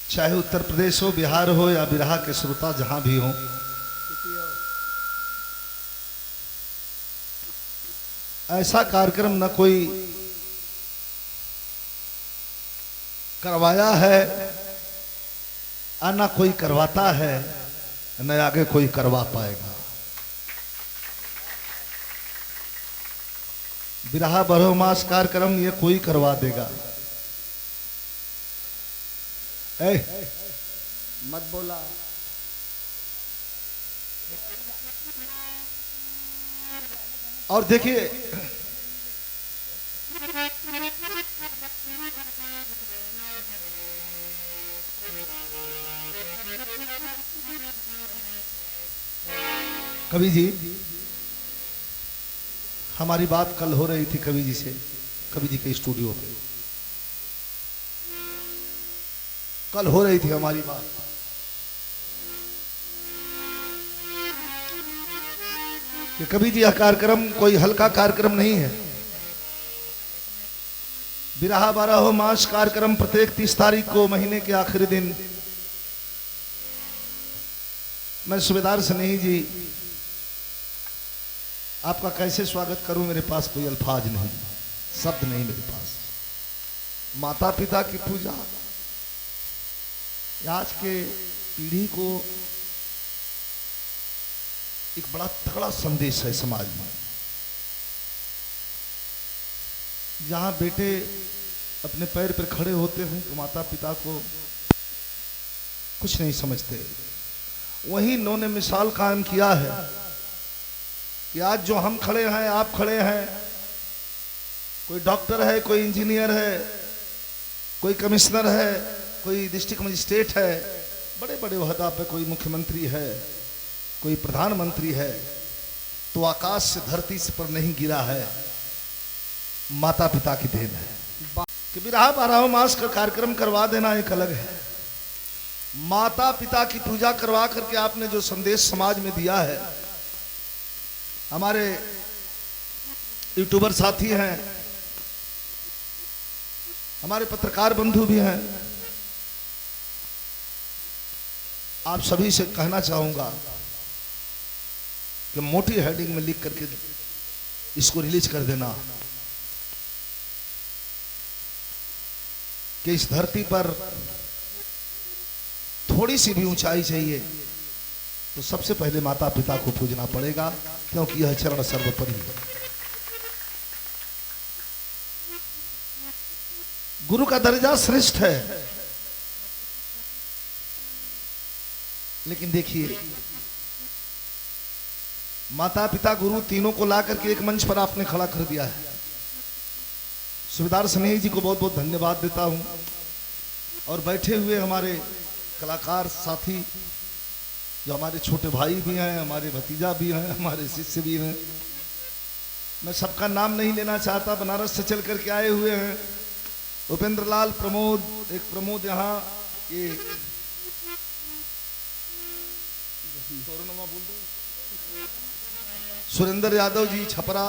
चाहे उत्तर प्रदेश हो, बिहार हो या बिरहा के श्रोता जहां भी हो, ऐसा कार्यक्रम न कोई करवाया है और न कोई करवाता है, न आगे कोई करवा पाएगा। बिरहा बरहो मास कार्यक्रम ये कोई करवा देगा। मत बोला। और देखिए कवि जी, हमारी बात कल हो रही थी कवि जी से, कवि जी के स्टूडियो पे कल हो रही थी हमारी बात। कि कवि जी यह कार्यक्रम कोई हल्का कार्यक्रम नहीं है। बिरहा बारहो मास कार्यक्रम प्रत्येक 30 तारीख को महीने के आखिरी दिन मैं सूबेदार स्नेही जी आपका कैसे स्वागत करूं, मेरे पास कोई अल्फाज नहीं, शब्द नहीं मेरे पास। माता पिता की पूजा आज के पीढ़ी को एक बड़ा तगड़ा संदेश है समाज में। जहां बेटे अपने पैर पर खड़े होते हैं तो माता पिता को कुछ नहीं समझते, वहीं इन्होंने मिसाल कायम किया है कि आज जो हम खड़े हैं, आप खड़े हैं, कोई डॉक्टर है, कोई इंजीनियर है, कोई कमिश्नर है, कोई डिस्ट्रिक्ट मजिस्ट्रेट है, बड़े बड़े ओहदा पे कोई मुख्यमंत्री है, कोई प्रधानमंत्री है, तो आकाश से धरती से पर नहीं गिरा है, माता पिता की देन है। कि बिरहा बारहो मास का कार्यक्रम करवा देना एक अलग है, माता पिता की पूजा करवा करके आपने जो संदेश समाज में दिया है। हमारे यूट्यूबर साथी हैं, हमारे पत्रकार बंधु भी हैं, आप सभी से कहना चाहूंगा कि मोटी हेडिंग में लिख करके इसको रिलीज कर देना कि इस धरती पर थोड़ी सी भी ऊंचाई चाहिए तो सबसे पहले माता पिता को पूजना पड़ेगा, क्योंकि यह चरण सर्वोपरि है। गुरु का दर्जा श्रेष्ठ है, लेकिन देखिए माता पिता गुरु तीनों को ला करके एक मंच पर आपने खड़ा कर दिया है। सूबेदार स्नेही जी को बहुत बहुत धन्यवाद देता हूं, और बैठे हुए हमारे कलाकार साथी जो हमारे छोटे भाई भी हैं, हमारे भतीजा भी हैं, हमारे शिष्य भी हैं। मैं सबका नाम नहीं लेना चाहता, बनारस से चल करके आए हुए हैं। उपेंद्र लाल, प्रमोद, एक प्रमोद यहाँ, ये सुरेंद्र यादव जी छपरा,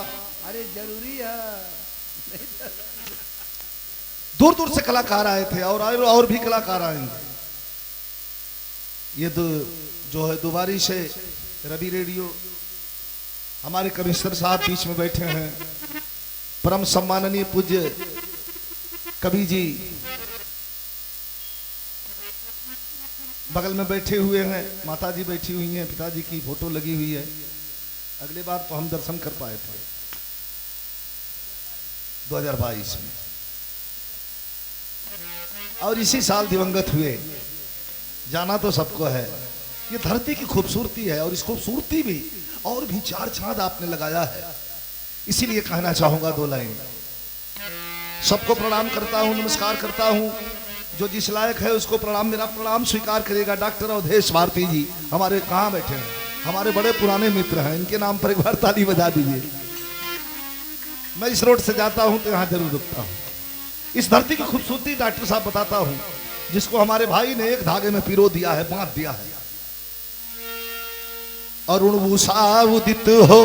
अरे जरूरी है, दूर दूर से कलाकार आए थे और भी कलाकार आएंगे। ये जो है दुबारी से रवि रेडियो, हमारे कमिश्नर साहब बीच में बैठे हैं, परम सम्माननीय पूज्य कवि जी बगल में बैठे हुए हैं, माता जी बैठी हुई हैं, पिताजी की फोटो लगी हुई है। अगले बार तो हम दर्शन कर पाए थे 2022 में, और इसी साल दिवंगत हुए। जाना तो सबको है, ये धरती की खूबसूरती है, और इस खूबसूरती भी और भी चार चांद आपने लगाया है। इसीलिए कहना चाहूंगा दो लाइन। सबको प्रणाम करता हूं, नमस्कार करता हूं, जो जिस लायक है उसको प्रणाम, मेरा प्रणाम स्वीकार करेगा। डॉक्टर अवधेश भारती जी हमारे कहाँ बैठे हैं, हमारे बड़े पुराने मित्र हैं, इनके नाम पर एक बार ताली बजा दीजिए। मैं इस रोड से जाता हूं तो यहां जरूर रुकता हूं। इस धरती की खूबसूरती डॉक्टर साहब बताता हूं, जिसको हमारे भाई ने एक धागे में पिरो दिया है, बांध दिया है। अरुण उषा उदित हो,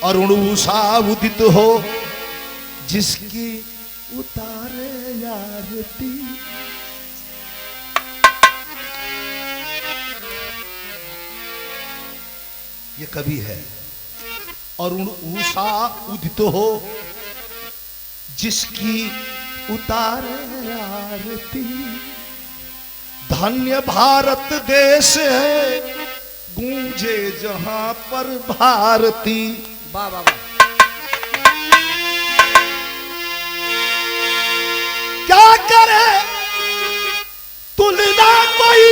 अरुण उषा उदित हो, जिसकी उतारे आरती। ये कवि है। और उषा उदित हो जिसकी उतारे आरती। धन्य भारत देश है गूंजे जहां पर भारती। वाह वाह वाह। क्या करे तुलना कोई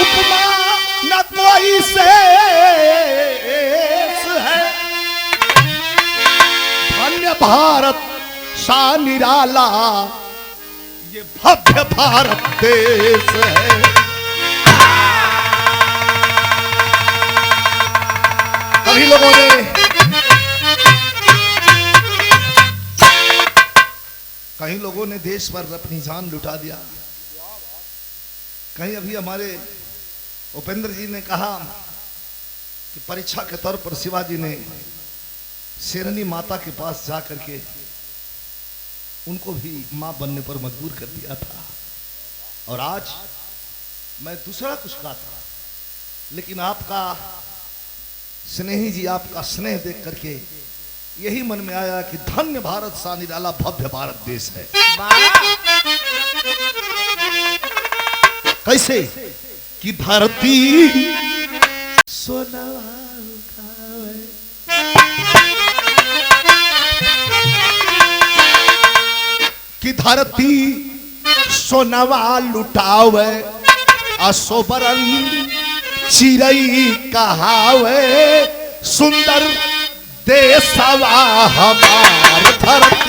उपमा न कोई शेष है। धन्य भारत सा निराला ये भव्य भारत देश है। कई लोगों ने देश पर अपनी जान लुटा दिया। कहीं अभी हमारे उपेंद्र जी ने कहा कि परीक्षा के तौर पर शिवाजी ने शेरनी माता के पास जा करके उनको भी मां बनने पर मजबूर कर दिया था। और आज मैं दूसरा कुछ कहा था, लेकिन आपका स्नेही जी, आपका स्नेह देख करके यही मन में आया कि धन्य भारत सा निराला भव्य भारत देश है। कैसे कि भारती सोना कि धरती सोनवा लुटावे असोबरन चिरई कहावे। सुंदर देशवा हमार धरती।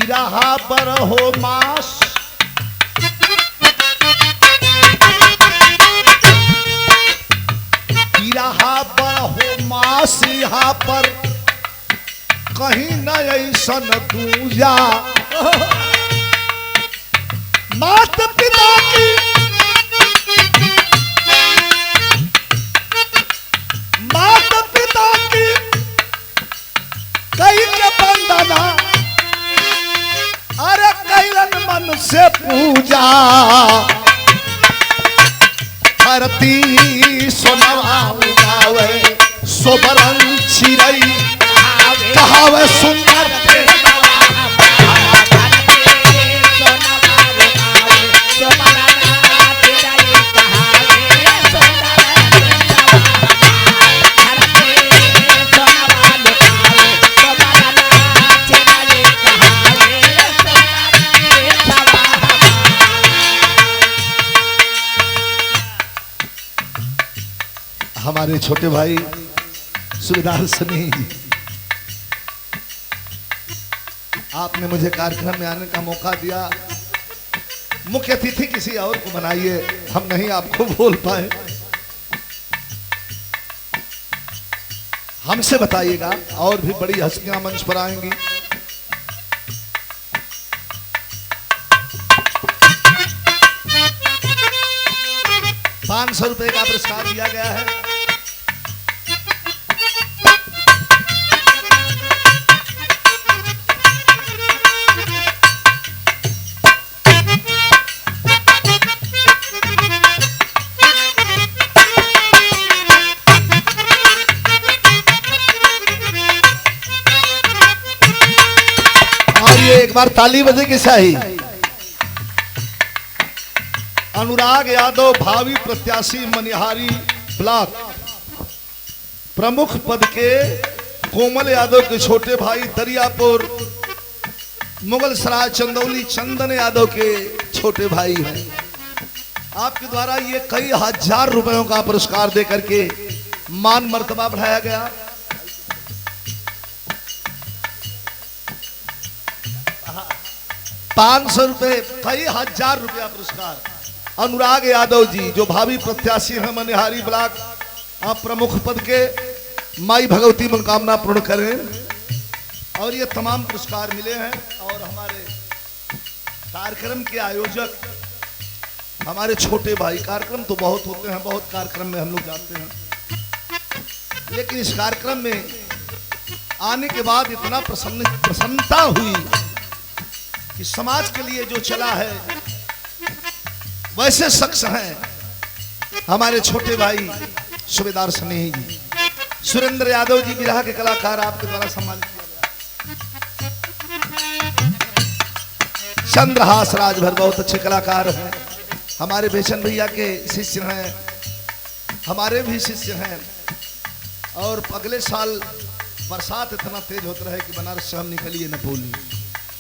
रहा पर हो मास रहा पर हो मास यहाँ पर कहीं न ऐसन दूजा। मात पिता की मात पिता की कई के बंदना अरे कैलन मन से पूजा। धरती सोनवा उगावे सोबरन चिरई कहावे। सुंदर हमारे छोटे भाई सुबेदार सनी, आपने मुझे कार्यक्रम में आने का मौका दिया। मुख्य अतिथि किसी और को बनाइए, हम नहीं आपको बोल पाए। हमसे बताइएगा और भी बड़ी हस्तियां मंच पर आएंगी। ₹500 का पुरस्कार दिया गया है। एक बार ताली बजे के शाही। अनुराग यादव भावी प्रत्याशी मनिहारी ब्लॉक प्रमुख पद के कोमल यादव के छोटे भाई दरियापुर मुगल सराय चंदौली चंदन यादव के छोटे भाई हैं। आपके द्वारा ये कई हजार रुपयों का पुरस्कार देकर के मान मर्तबा बढ़ाया गया। ₹500 कई हजार रुपया पुरस्कार। अनुराग यादव जी जो भावी प्रत्याशी हैं मनिहारी ब्लॉक आप प्रमुख पद के, माई भगवती मनोकामना पूर्ण करें। और ये तमाम पुरस्कार मिले हैं। और हमारे कार्यक्रम के आयोजक हमारे छोटे भाई, कार्यक्रम तो बहुत होते हैं, बहुत कार्यक्रम में हम लोग जाते हैं, लेकिन इस कार्यक्रम में आने के बाद इतना प्रसन्नता हुई कि समाज के लिए जो चला है वैसे शख्स हैं हमारे छोटे भाई सूबेदार स्नेही जी, सुरेंद्र यादव जी बिरहा के कलाकार, आपके द्वारा सम्मानित किया गया। चंद्रहास राजभर बहुत अच्छे कलाकार हैं, हमारे बेचन भैया के शिष्य हैं, हमारे भी शिष्य हैं। और अगले साल बरसात इतना तेज होता रहे कि बनारस से हम निकलिए न भूलिए,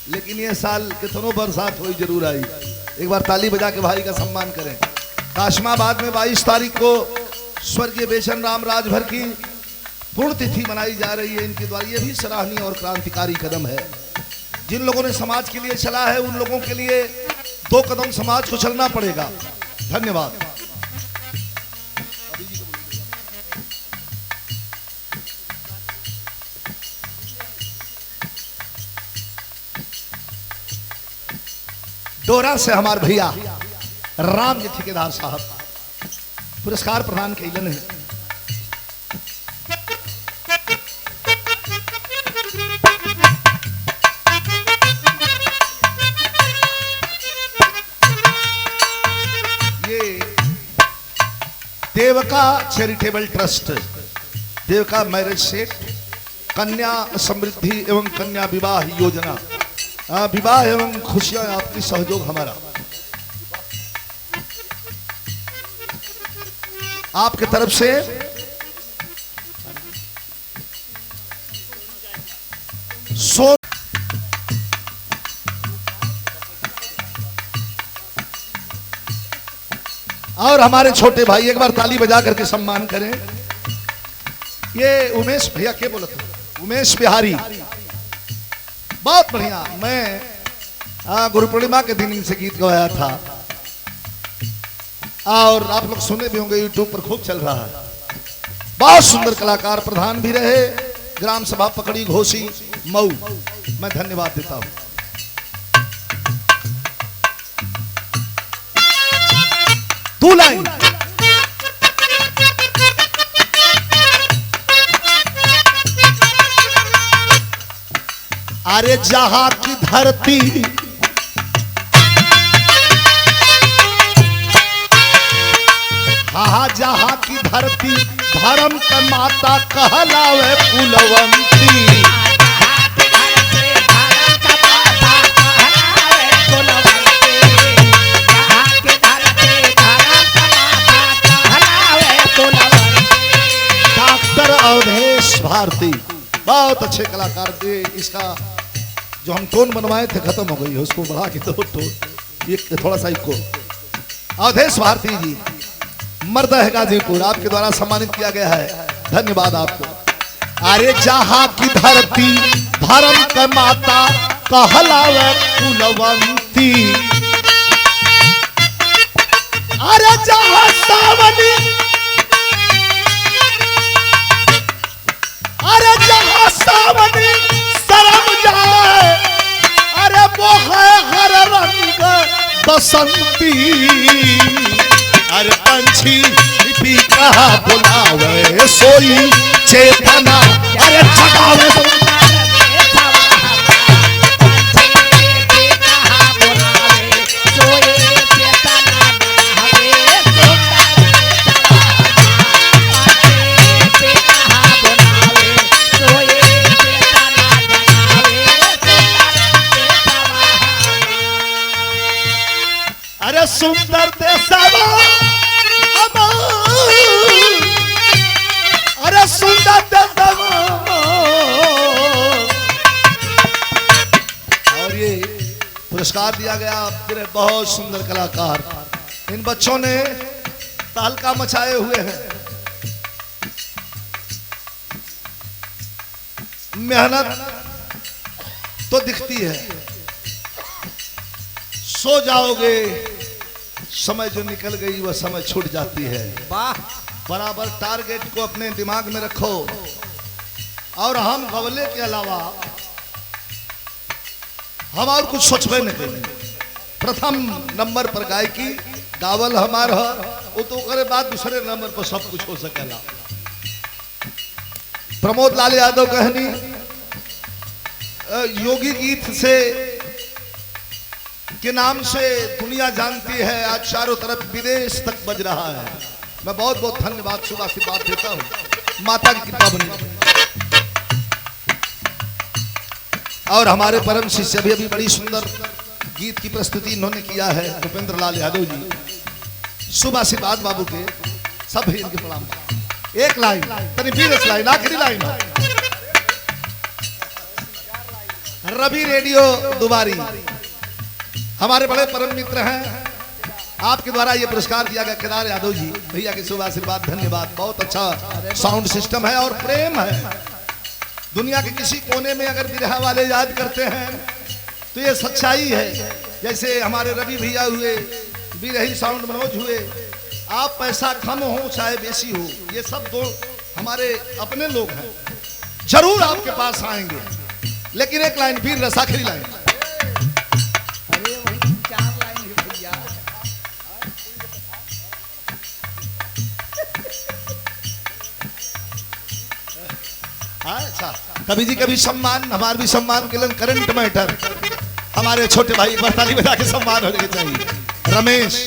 लेकिन ये साल कितनों बरसात हुई जरूर आई। एक बार ताली बजा के भाई का सम्मान करें। काशमाबाद में 22 तारीख को स्वर्गीय बेचन राम राजभर की पुण्यतिथि मनाई जा रही है। इनके द्वारा ये भी सराहनीय और क्रांतिकारी कदम है। जिन लोगों ने समाज के लिए चला है उन लोगों के लिए 2 कदम समाज को चलना पड़ेगा। धन्यवाद। डोरा से हमारे भैया राम जी ठेकेदार साहब पुरस्कार प्रदान कैलन है। ये Devka charitable trust, Devka marriage set, कन्या समृद्धि एवं कन्या विवाह योजना, विवाह एवं खुशियां आपकी सहयोग हमारा आपके तरफ से और हमारे छोटे भाई एक बार ताली बजा करके सम्मान करें। ये उमेश भैया क्या बोला था, उमेश बिहारी, बहुत बढ़िया। मैं गुरु पूर्णिमा के दिन इनसे गीत गवाया था और आप लोग सुने भी होंगे, यूट्यूब पर खूब चल रहा है। बहुत सुंदर कलाकार, प्रधान भी रहे ग्राम सभा पकड़ी घोसी मऊ। मैं धन्यवाद देता हूं। दो लाइन अरे जहां की धरती हाँ जहां की धरती धर्म का माता कहलावे कुलवंती। डॉक्टर अवधेश भारती बहुत अच्छे कलाकार थे। इसका जो हम टोन बनवाए थे खत्म हो गई है, उसको बढ़ा के दो टोन, ये थोड़ा सा इको। अवधेश भारती जी मर्द है गाजीपुर, आपके द्वारा सम्मानित किया गया है। धन्यवाद आपको। अरे जहां की धरती धर्म का माता कहलावे कुलवंती। अरे जहां सावनी, अरे जहां सावनी शर्म जाए, अरे वो है हर रंग बसंती। अरे पंछी लिपि कहा बुलावे सोई चेतना, अरे जगावे अरे सुंदर देशवा, अरे सुंदर देशवा। और ये पुरस्कार दिया गया तेरे बहुत सुंदर कलाकार, इन बच्चों ने तहलका मचाए हुए हैं। मेहनत तो दिखती है, सो जाओगे समय जो निकल गई वह समय छूट जाती है। वाह बराबर टारगेट को अपने दिमाग में रखो। और हम गवले के अलावा हम और कुछ सोचबे नहीं करें। प्रथम नंबर पर गायकी गावल हमारा, वो तो करे बाद दूसरे नंबर पर सब कुछ हो सकेला। प्रमोद लाल यादव कहनी योगी गीत से के नाम से दुनिया जानती है, आज चारों तरफ विदेश तक बज रहा है। मैं बहुत बहुत धन्यवाद शुभ आशीर्वाद देता हूं, माता की कृपा बनी। और हमारे परम शिष्य अभी बड़ी सुंदर गीत की प्रस्तुति इन्होंने किया है, भूपेंद्र लाल यादव जी। शुभ आशीर्वाद बाबू के सब इनके प्रणाम। एक लाइन तनी बीरस लाइन, आखिरी लाइन। रवि रेडियो दुबारी हमारे बड़े परम मित्र हैं, आपके द्वारा ये पुरस्कार दिया गया। केदार यादव जी भैया के शुभ आशीर्वाद, धन्यवाद। बहुत अच्छा साउंड सिस्टम है और प्रेम है। दुनिया के किसी कोने में अगर बिरहा वाले याद करते हैं तो ये सच्चाई है। जैसे हमारे रवि भैया हुए, बिरही साउंड मनोज हुए। आप पैसा कम हो चाहे बेसी हो, ये सब तो हमारे अपने लोग हैं, जरूर आपके पास आएंगे। लेकिन एक लाइन वीर रस, आखिरी लाइन। अरे वही 4 लाइन है भैया। अच्छा, कभी जी कभी सम्मान, हमारे भी सम्मान के लिए करंट मैटर। हमारे छोटे भाई बरताली बजा के सम्मान होने चाहिए। रमेश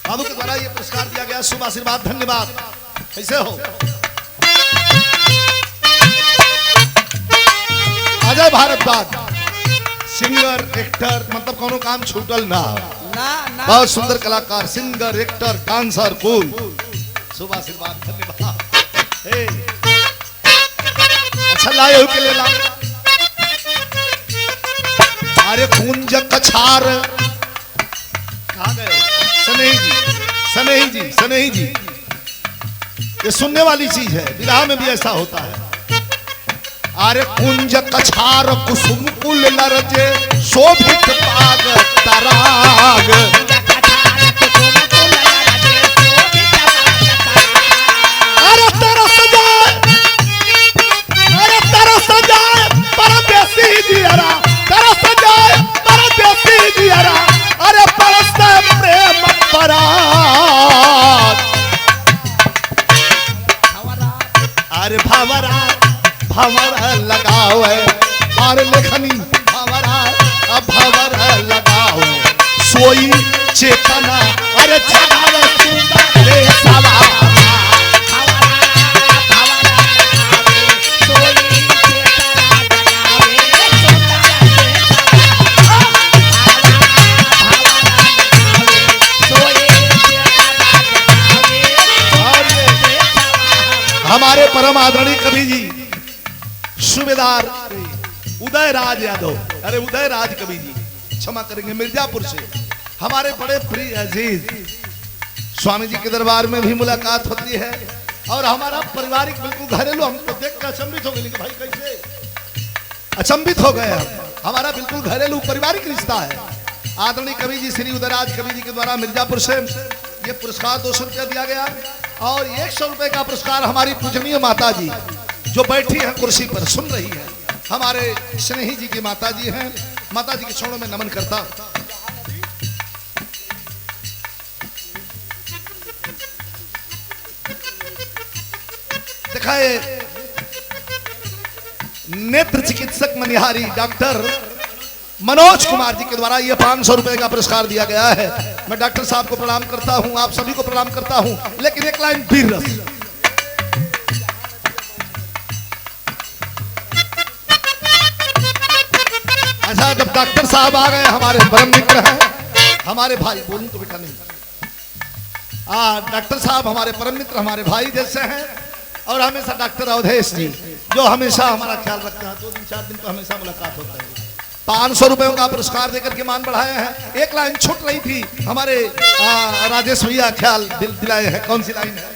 बाबू के द्वारा ये पुरस्कार दिया गया, शुभ आशीर्वाद, धन्यवाद। कैसे हो अजय भारद्वाज, सिंगर एक्टर, मतलब कोनो काम छूटल ना, ना बहुत सुंदर कलाकार, सिंगर एक्टर डांसर कूल। शुभ आशीर्वाद, धन्यवाद। अच्छा लाए हो के ले ला। अरे कुंज कछार कहाँ गए? सनेही जी, सनेही जी, सनेही जी। ये सुनने वाली चीज है, विवाह में भी ऐसा होता है। अरे कुंज कछार कुसुम कुल लरजे शोभित पाग तराग। अरे तेरा सजाए, अरे तेरा सजाए परदेसी दियरा, तेरा सजाए परदेसी दियरा। अरे परस्ते प्रेम पराग। अरे भंवरा भंवरा लगावे और लेखनी भंवरा भंवरा लगावे सोई चेतना। अरे जगावे सुंदर रे सवा। हमारे परम आदरणीय कवि जी सूबेदार उदय राज यादव, अरे उदय राज कवि जी, क्षमा करेंगे, मिर्जापुर से हमारे बड़े प्रिय अजीज स्वामी जी के दरबार में भी मुलाकात होती है। और हमारा पारिवारिक बिल्कुल घरेलू, हम तो देख कर अचंभित हो गए कि भाई कैसे अचंभित हो गए हम। हमारा बिल्कुल घरेलू पारिवारिक रिश्ता है। आदरणीय कवि जी श्री उदयराज कवि जी के द्वारा मिर्जापुर से ये पुरस्कार 200 रुपया दिया गया। और 100 रुपए का पुरस्कार हमारी पूजनीय माता जी जो बैठी है कुर्सी पर सुन रही है, हमारे स्नेही जी की माता जी हैं। माता जी के चरणों में नमन करता हूं। दिखाए नेत्र चिकित्सक मनिहारी डॉक्टर मनोज कुमार जी के द्वारा यह 500 रुपए का पुरस्कार दिया गया है। मैं डॉक्टर साहब को प्रणाम करता हूं, आप सभी को प्रणाम करता हूं। लेकिन एक लाइन वीर रस। अच्छा, जब डॉक्टर साहब आ गए, हमारे परम मित्र हैं, हमारे भाई, बोलूं तो बेटा नहीं, डॉक्टर साहब हमारे परम मित्र, हमारे भाई जैसे हैं। और हमेशा डॉक्टर अवधेश जी जो हमेशा हमारा ख्याल रखते हैं, 2 दिन 4 दिन पर हमेशा मुलाकात होता है। 500 रुपयों का पुरस्कार देकर के मान बढ़ाए हैं। एक लाइन छूट रही थी, हमारे राजेश भैया ख्याल दिलाए हैं। कौन सी लाइन है?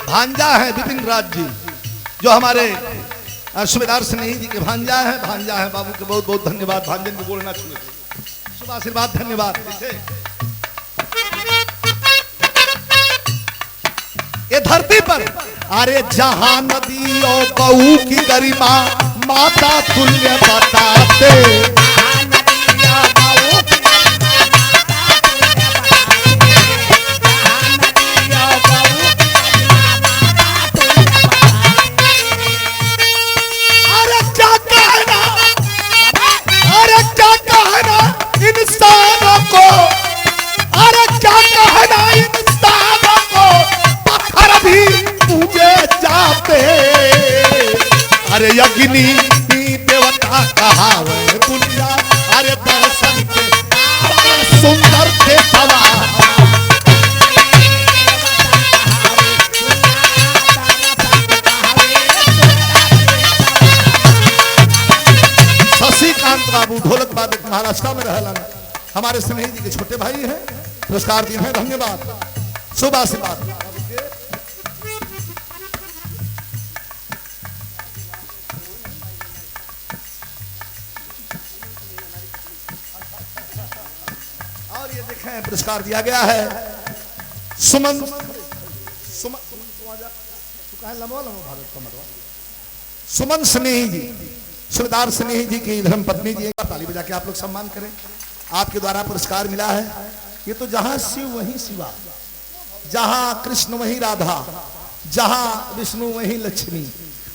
भांजा है विपिन राज जी जो हमारे सूबेदार स्नेही जी के भांजा है बाबू के बहुत बहुत धन्यवाद। भांजन को बोलना शुरू शुभ आशीर्वाद धन्यवाद। ये धरती पर अरे जहां नदियों गऊ की गरिमा माता तुल्य बताते, इंसानों को अरे क्या कहना इंसानों को पत्थर भी पूजे जाते। अरे अग्नि देवता कहावे दुनिया अरे दर्शन के सुंदर थे सवा। शशिकांत बाबू ढोलक वादक महाराष्ट्र में रहलन, हमारे स्नेही जी के छोटे भाई हैं, पुरस्कार दिए हैं, धन्यवाद शुभ आशीर्वाद। और ये देखें पुरस्कार दिया गया है सुमन सुमन स्नेही जी, सूबेदार स्नेही जी की धर्म पत्नी जी। ताली बजा के आप लोग सम्मान करें, आपके द्वारा पुरस्कार मिला है। ये तो जहां शिव वहीं शिवा, जहां कृष्ण वहीं राधा, जहां विष्णु वहीं लक्ष्मी।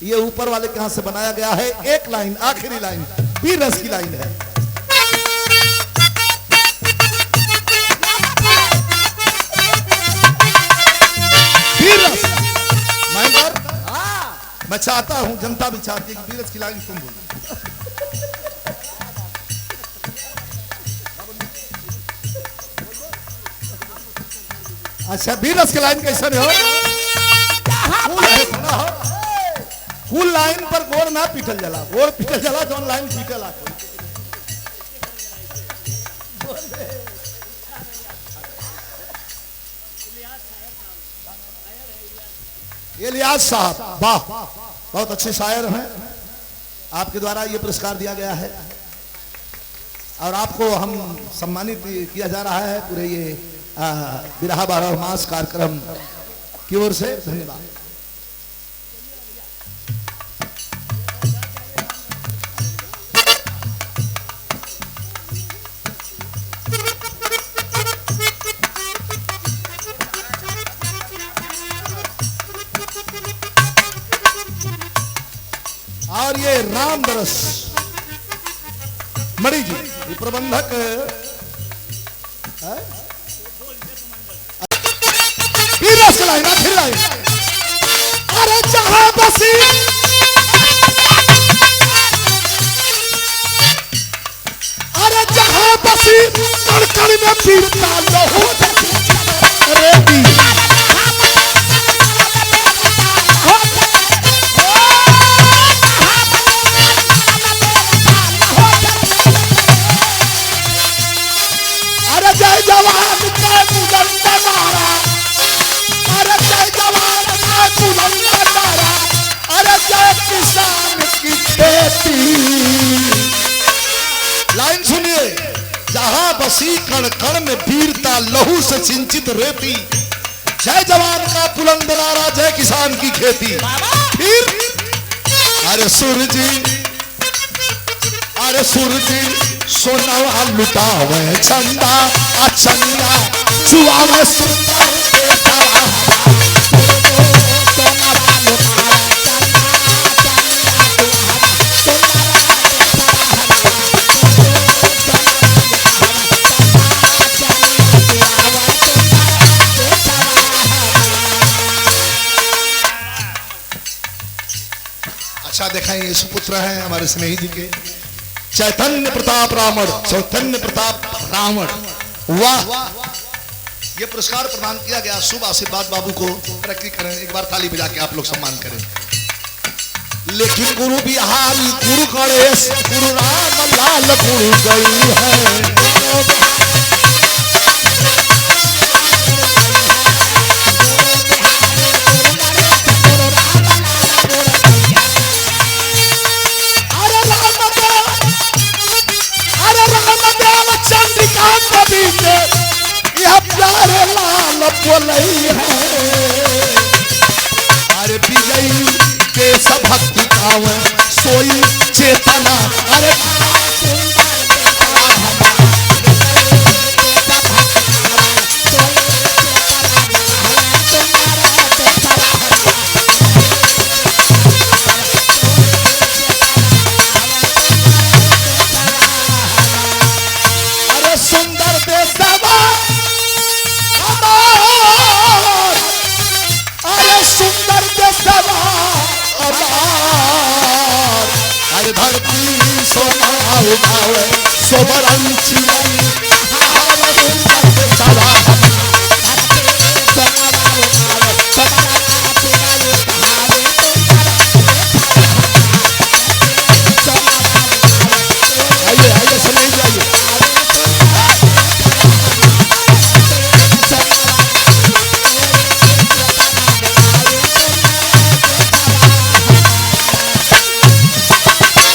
ये ऊपर वाले के हाथ से बनाया गया है। एक लाइन आखिरी लाइन वीर रस की लाइन है। वीर रस मैं चाहता हूं, जनता भी चाहती है कि वीर रस की लाइन तुम बोलो। अच्छा वीर रस की लाइन कैसे हो? फुल लाइन पर गोर ना पीटल जला, गोर पीटल जला जौन लाइन पीटल आ। इलियास साहब वाह, बहुत अच्छे शायर हैं, आपके द्वारा ये पुरस्कार दिया गया है और आपको हम सम्मानित किया जा रहा है पूरे ये बिरहा 12 मास कार्यक्रम की ओर से। धन्यवाद। और ये राम दरस मणि जी, ये प्रबंधक अरे जहां बसी अरे जहां बसी कड़कड़ में पीरता लहू रेती। अरे जय जवान का बुलंद नारा, अरे जय जवान का बुलंद नारा, अरे जय किसान की खेती। लाइन सुनिए, जहां बसी कण कण में वीरता लहू से सिंचित रेती। जय जवान का बुलंद नारा, जय किसान की खेती। फिर अरे सूरजी, अरे सूरजी सोनवा लुटावे चंदा अचनिया चुआवे सुंदर बेटा। अच्छा दिखाएं, ये सुपुत्र हैं हमारे स्नेही जी के, चैतन्य प्रताप रावण, चैतन्य प्रताप रावण। वाह, ये पुरस्कार प्रदान किया गया। शुभ आशीर्वाद बाबू को तरक्की करें, एक बार ताली बजा के आप लोग सम्मान करें। लेकिन गुरु बिहारी, गुरु गणेश, गुरु राम लाल गुरु गई है। बोलई है अरे विजयी देश भक्ति गावे सोई चेतना अरे सुंदर देशवा अमर अरे सुंदर देशवा अमर अरे धरती सोना उगावे सोबरन चिड़ै